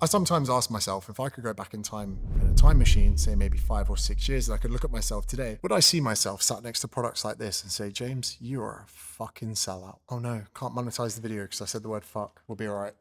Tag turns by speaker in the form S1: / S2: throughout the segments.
S1: I sometimes ask myself, if I could go back in time in a time machine, say maybe 5 or 6 years, and I could look at myself today, would I see myself sat next to products like this and say, James, you are a fucking sellout. Oh no, can't monetize the video because I said the word fuck. We'll be all right.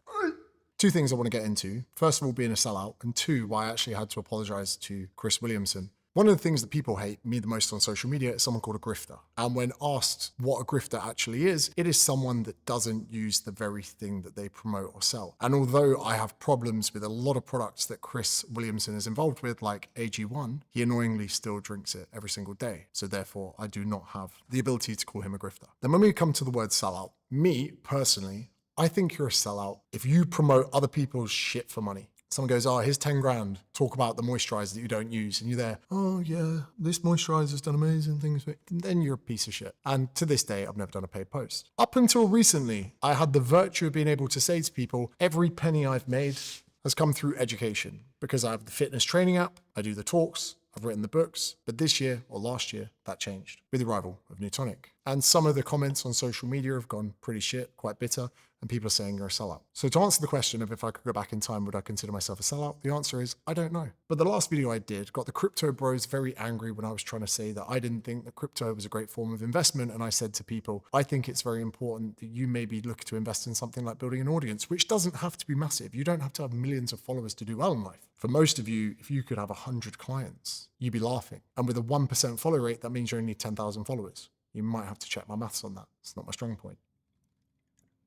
S1: Two things I want to get into. First of all, being a sellout, and two, why I actually had to apologize to Chris Williamson. One of the things that people hate me the most on social media is someone called a grifter. And when asked what a grifter actually is, it is someone that doesn't use the very thing that they promote or sell. And although I have problems with a lot of products that Chris Williamson is involved with, like AG1, he annoyingly still drinks it every single day. So therefore, I do not have the ability to call him a grifter. Then when we come to the word sellout, me personally, I think you're a sellout if you promote other people's shit for money. Someone goes, oh, here's 10 grand. Talk about the moisturizer that you don't use. And you're there, oh yeah, this moisturizer's done amazing things. And then you're a piece of shit. And to this day, I've never done a paid post. Up until recently, I had the virtue of being able to say to people, every penny I've made has come through education because I have the fitness training app, I do the talks, I've written the books, but this year or last year, that changed with the arrival of New Tonic. And some of the comments on social media have gone pretty shit, quite bitter, and people are saying you're a sellout. So to answer the question of if I could go back in time, would I consider myself a sellout? The answer is, I don't know. But the last video I did got the crypto bros very angry when I was trying to say that I didn't think that crypto was a great form of investment. And I said to people, I think it's very important that you maybe look to invest in something like building an audience, which doesn't have to be massive. You don't have to have millions of followers to do well in life. For most of you, if you could have 100 clients, you'd be laughing. And with a 1% follow rate, that means you only need 10,000 followers. You might have to check my maths on that. It's not my strong point.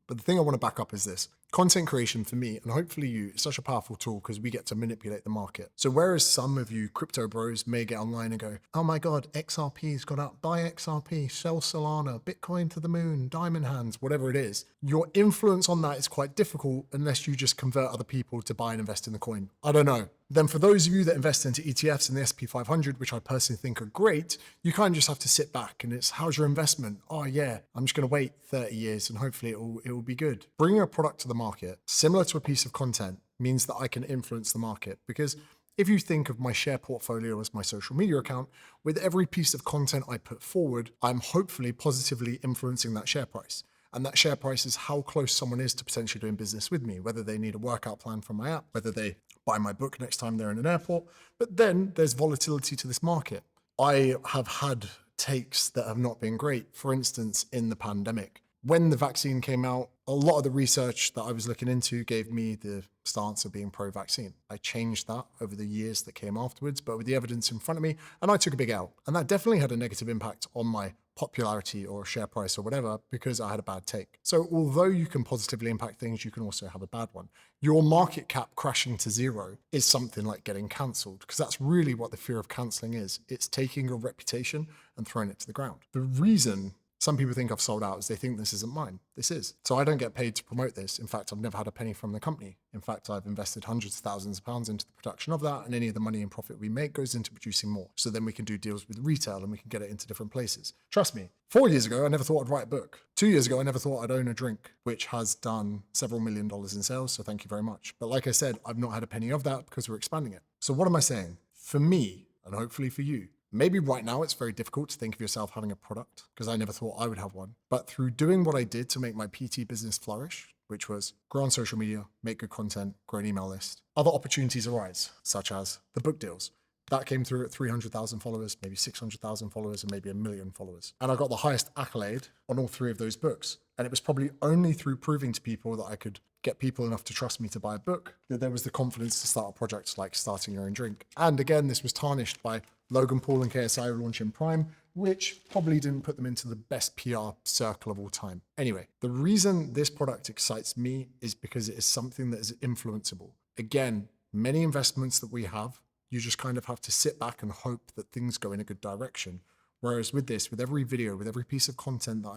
S1: But the thing I want to back up is this. Content creation for me, and hopefully you, is such a powerful tool because we get to manipulate the market. So whereas some of you crypto bros may get online and go, oh my God, XRP's gone up, buy XRP, sell Solana, Bitcoin to the moon, diamond hands, whatever it is, your influence on that is quite difficult unless you just convert other people to buy and invest in the coin. I don't know. Then for those of you that invest into ETFs and the SP 500, which I personally think are great, you kind of just have to sit back and it's, how's your investment? Oh yeah, I'm just going to wait 30 years and hopefully it will be good. Bringing a product to the market, similar to a piece of content, means that I can influence the market. Because if you think of my share portfolio as my social media account, with every piece of content I put forward, I'm hopefully positively influencing that share price. And that share price is how close someone is to potentially doing business with me, whether they need a workout plan from my app, whether they buy my book next time they're in an airport. But then there's volatility to this market. I have had takes that have not been great. For instance, in the pandemic, when the vaccine came out, a lot of the research that I was looking into gave me the stance of being pro-vaccine. I changed that over the years that came afterwards, but with the evidence in front of me, and I took a big L. And that definitely had a negative impact on my popularity or share price or whatever, because I had a bad take. So although you can positively impact things, you can also have a bad one. Your market cap crashing to zero is something like getting cancelled, because that's really what the fear of cancelling is. It's taking your reputation and throwing it to the ground. The reason some people think I've sold out is they think this isn't mine. This is. So I don't get paid to promote this. In fact, I've never had a penny from the company. In fact, I've invested hundreds of thousands of pounds into the production of that, and any of the money and profit we make goes into producing more. So then we can do deals with retail and we can get it into different places. Trust me, 4 years ago, I never thought I'd write a book. 2 years ago, I never thought I'd own a drink, which has done several $1 million in sales. So thank you very much. But like I said, I've not had a penny of that because we're expanding it. So what am I saying? For me, and hopefully for you, maybe right now it's very difficult to think of yourself having a product because I never thought I would have one. But through doing what I did to make my PT business flourish, which was grow on social media, make good content, grow an email list, other opportunities arise, such as the book deals. That came through at 300,000 followers, maybe 600,000 followers, and maybe 1 million followers. And I got the highest accolade on all 3 of those books. And it was probably only through proving to people that I could get people enough to trust me to buy a book that there was the confidence to start a project like starting your own drink. And again, this was tarnished by Logan Paul and KSI launching Prime, which probably didn't put them into the best PR circle of all time. Anyway, the reason this product excites me is because it is something that is influenceable. Again, many investments that we have, you just kind of have to sit back and hope that things go in a good direction. Whereas with this, with every video, with every piece of content that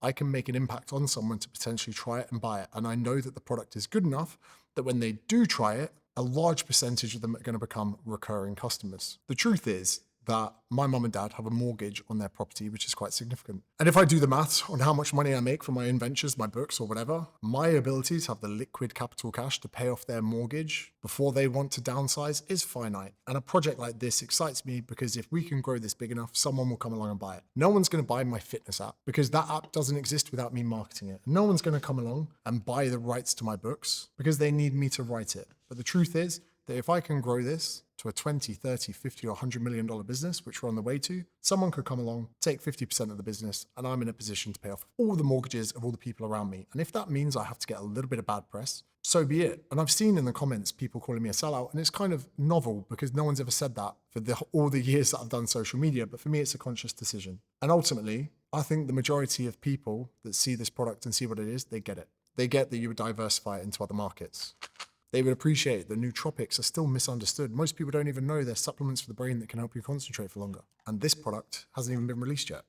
S1: I can make an impact on someone to potentially try it and buy it. And I know that the product is good enough that when they do try it, a large percentage of them are going to become recurring customers. The truth is, that my mum and dad have a mortgage on their property, which is quite significant. And if I do the maths on how much money I make from my own ventures, my books or whatever, my ability to have the liquid capital cash to pay off their mortgage before they want to downsize is finite. And a project like this excites me because if we can grow this big enough, someone will come along and buy it. No one's going to buy my fitness app because that app doesn't exist without me marketing it. No one's going to come along and buy the rights to my books because they need me to write it. But the truth is that if I can grow this to a 20, 30, 50 or $100 million business, which we're on the way to, someone could come along, take 50% of the business, and I'm in a position to pay off all the mortgages of all the people around me. And if that means I have to get a little bit of bad press, so be it. And I've seen in the comments people calling me a sellout, and it's kind of novel because no one's ever said that for all the years that I've done social media. But for me, it's a conscious decision. And ultimately, I think the majority of people that see this product and see what it is, they get it. They get that you would diversify it into other markets. They would appreciate that nootropics are still misunderstood. Most people don't even know they're supplements for the brain that can help you concentrate for longer. And this product hasn't even been released yet.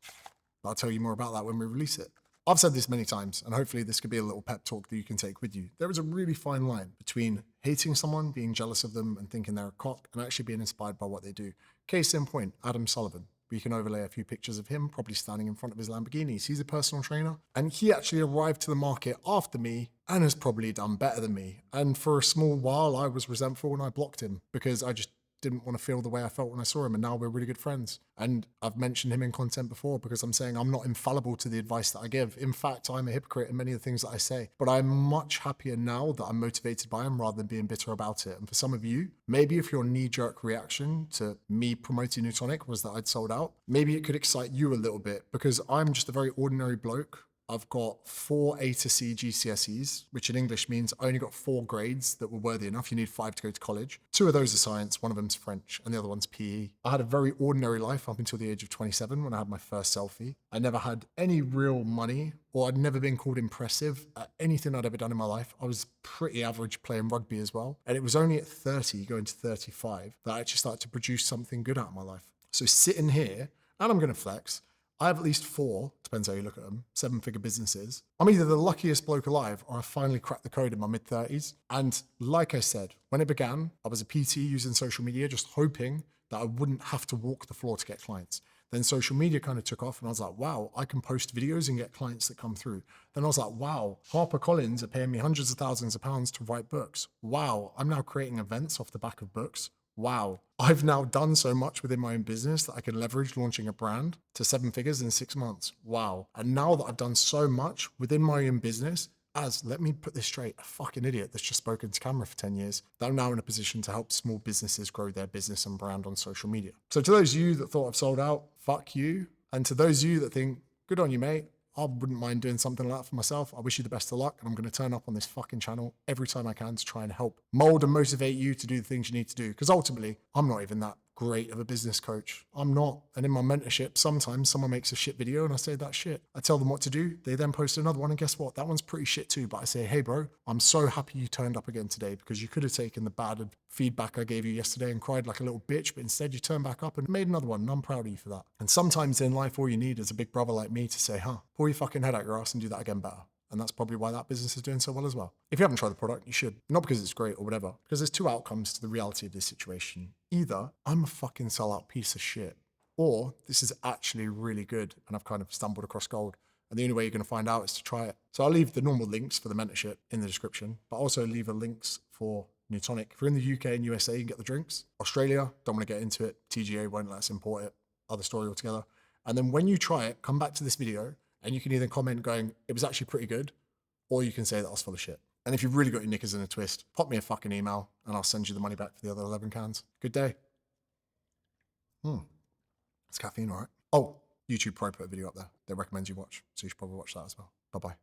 S1: But I'll tell you more about that when we release it. I've said this many times, and hopefully this could be a little pep talk that you can take with you. There is a really fine line between hating someone, being jealous of them and thinking they're a cock, and actually being inspired by what they do. Case in point, Adam Sullivan. We can overlay a few pictures of him, probably standing in front of his Lamborghinis. He's a personal trainer, and he actually arrived to the market after me and has probably done better than me. And for a small while, I was resentful and I blocked him because I just didn't want to feel the way I felt when I saw him. And now we're really good friends. And I've mentioned him in content before because I'm saying I'm not infallible to the advice that I give. In fact, I'm a hypocrite in many of the things that I say. But I'm much happier now that I'm motivated by him rather than being bitter about it. And for some of you, maybe if your knee-jerk reaction to me promoting Newtonic was that I'd sold out, maybe it could excite you a little bit because I'm just a very ordinary bloke. I've got 4 A to C GCSEs, which in English means I only got 4 grades that were worthy enough. You need 5 to go to college. 2 of those are science, 1 of them's French, and the other one's PE. I had a very ordinary life up until the age of 27 when I had my first selfie. I never had any real money, or I'd never been called impressive at anything I'd ever done in my life. I was pretty average playing rugby as well. And it was only at 30, going to 35, that I actually started to produce something good out of my life. So sitting here, and I'm going to flex, I have at least 4, depends how you look at them, 7-figure businesses. I'm either the luckiest bloke alive or I finally cracked the code in my mid-30s. And like I said, when it began, I was a PT using social media, just hoping that I wouldn't have to walk the floor to get clients. Then social media kind of took off and I was like, wow, I can post videos and get clients that come through. Then I was like, wow, HarperCollins are paying me hundreds of thousands of pounds to write books. Wow, I'm now creating events off the back of books. Wow, I've now done so much within my own business that I can leverage launching a brand to 7 figures in 6 months. Wow. And now that I've done so much within my own business, let me put this straight, a fucking idiot that's just spoken to camera for 10 years, that I'm now in a position to help small businesses grow their business and brand on social media. So to those of you that thought I've sold out, fuck you. And to those of you that think, good on you, mate, I wouldn't mind doing something like that for myself. I wish you the best of luck, and I'm going to turn up on this fucking channel every time I can to try and help mold and motivate you to do the things you need to do. Because ultimately, I'm not even that great of a business coach. I'm not. And in my mentorship, sometimes someone makes a shit video and I say that's shit. I tell them what to do. They then post another one, and guess what? That one's pretty shit too. But I say, hey bro, I'm so happy you turned up again today because you could have taken the bad feedback I gave you yesterday and cried like a little bitch, but instead you turned back up and made another one. And I'm proud of you for that. And sometimes in life, all you need is a big brother like me to say, pull your fucking head out your ass and do that again better. And that's probably why that business is doing so well as well. If you haven't tried the product, you should. Not because it's great or whatever, because there's 2 outcomes to the reality of this situation. Either I'm a fucking sellout piece of shit, or this is actually really good and I've kind of stumbled across gold. And the only way you're going to find out is to try it. So I'll leave the normal links for the mentorship in the description, but also leave links for Newtonic. If you're in the UK and USA, you can get the drinks. Australia, don't want to get into it. TGA won't let us import it. Other story altogether. And then when you try it, come back to this video and you can either comment going, it was actually pretty good, or you can say that I was full of shit. And if you've really got your knickers in a twist, pop me a fucking email and I'll send you the money back for the other 11 cans. Good day. It's caffeine, all right? Oh, YouTube Pro put a video up there. They recommend you watch, so you should probably watch that as well. Bye-bye.